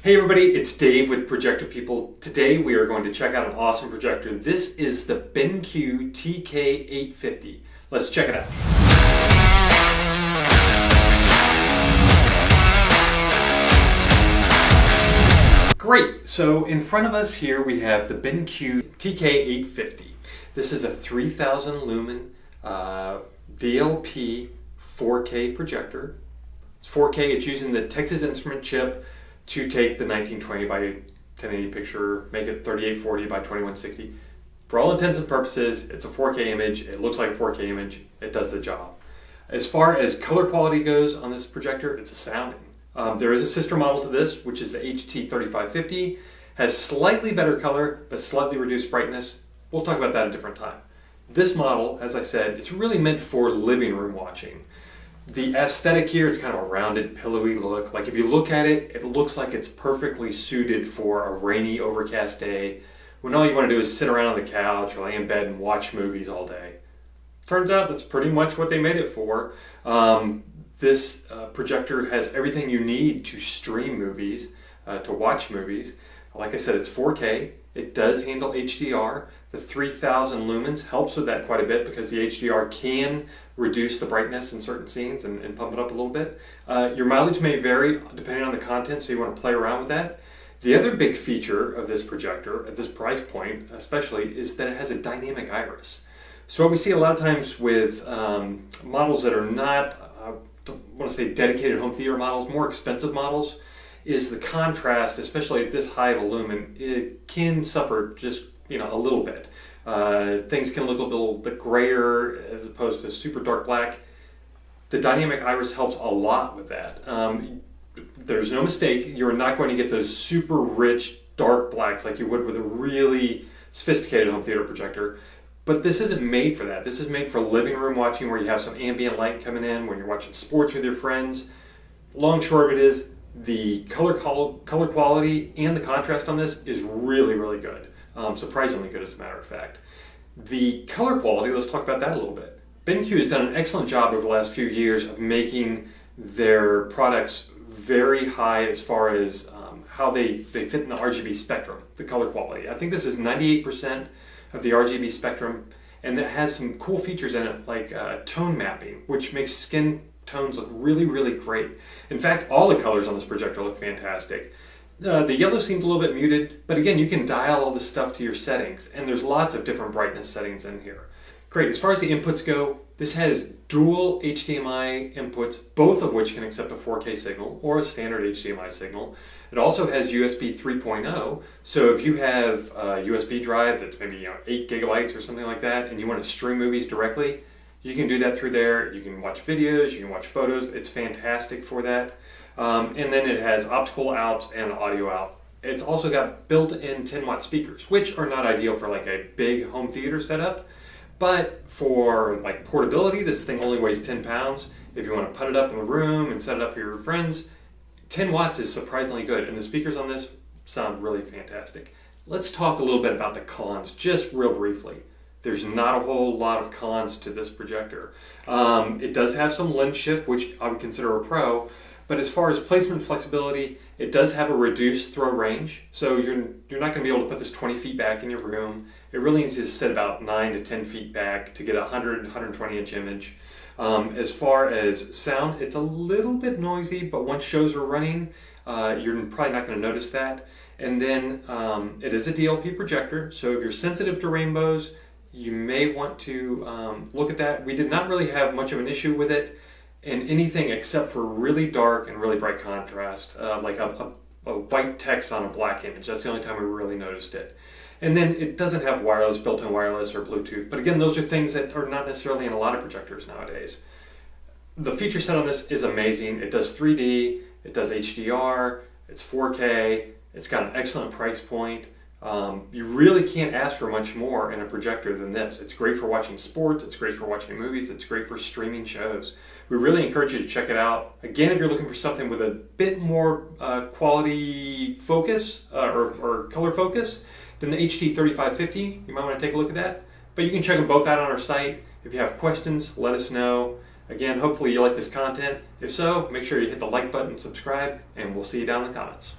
Hey everybody, it's Dave with Projector People. Today we are going to check out an awesome projector. This is the BenQ TK850. Let's check it out. Great, so in front of us here we have the BenQ TK850. This is a 3000 lumen DLP 4K projector. It's 4K, it's using the Texas Instrument chip to take the 1920 by 1080 picture, make it 3840 by 2160. For all intents and purposes, it's a 4K image. It looks like a 4K image. It does the job. As far as color quality goes on this projector, it's astounding. There is a sister model to this, which is the HD-3550. Has slightly better color, but slightly reduced brightness. We'll talk about that a different time. This model, as I said, it's really meant for living room watching. The aesthetic here, it's kind of a rounded, pillowy look. Like if you look at it, it looks like it's perfectly suited for a rainy, overcast day when all you want to do is sit around on the couch or lay in bed and watch movies all day. Turns out that's pretty much what they made it for. This projector has everything you need to stream movies, to watch movies. Like I said, it's 4K. It does handle HDR. The 3000 lumens helps with that quite a bit because the HDR can reduce the brightness in certain scenes and pump it up a little bit. Your mileage may vary depending on the content, so you want to play around with that. The other big feature of this projector, at this price point especially, is that it has a dynamic iris. So what we see a lot of times with models that are not, I don't want to say dedicated home theater models, more expensive models, is the contrast, especially at this high of a lumen, it can suffer just a little bit. Things can look a little bit grayer as opposed to super dark black. The dynamic iris helps a lot with that. There's no mistake, you're not going to get those super rich dark blacks like you would with a really sophisticated home theater projector. But this isn't made for that. This is made for living room watching where you have some ambient light coming in, when you're watching sports with your friends. Long and short of it is, the color quality and the contrast on this is really, really good. Surprisingly good, as a matter of fact. The color quality, let's talk about that a little bit. BenQ has done an excellent job over the last few years of making their products very high as far as how they fit in the RGB spectrum, the color quality. I think this is 98% of the RGB spectrum, and it has some cool features in it like tone mapping, which makes skin tones look really, really great. In fact, all the colors on this projector look fantastic. The yellow seems a little bit muted, but again, you can dial all this stuff to your settings, and there's lots of different brightness settings in here. Great. As far as the inputs go, this has dual HDMI inputs, both of which can accept a 4K signal or a standard HDMI signal. It also has USB 3.0, so if you have a USB drive that's maybe 8 gigabytes or something like that, and you want to stream movies directly, you can do that through there. You can watch videos, you can watch photos. It's fantastic for that. And then it has optical out and audio out. It's also got built-in 10-watt speakers, which are not ideal for like a big home theater setup. But for like portability, this thing only weighs 10 pounds. If you want to put it up in the room and set it up for your friends, 10 watts is surprisingly good. And the speakers on this sound really fantastic. Let's talk a little bit about the cons, just real briefly. There's not a whole lot of cons to this projector. It does have some lens shift, which I would consider a pro, but as far as placement flexibility, it does have a reduced throw range, so you're not going to be able to put this 20 feet back in your room. It really needs to sit about 9 to 10 feet back to get a 120 inch image. As far as sound, it's a little bit noisy, but once shows are running, you're probably not going to notice that. And then it is a DLP projector, so if you're sensitive to rainbows, you may want to look at that. We did not really have much of an issue with it in anything except for really dark and really bright contrast, like a white text on a black image. That's the only time we really noticed it. And then it doesn't have wireless, built-in wireless or Bluetooth. But again, those are things that are not necessarily in a lot of projectors nowadays. The feature set on this is amazing. It does 3D, it does HDR, it's 4K, it's got an excellent price point. You really can't ask for much more in a projector than this. It's great for watching sports, it's great for watching movies, it's great for streaming shows. We really encourage you to check it out. Again, if you're looking for something with a bit more quality focus or color focus than the HD-3550, you might want to take a look at that. But you can check them both out on our site. If you have questions, let us know. Again, hopefully you like this content. If so, make sure you hit the like button, subscribe, and we'll see you down in the comments.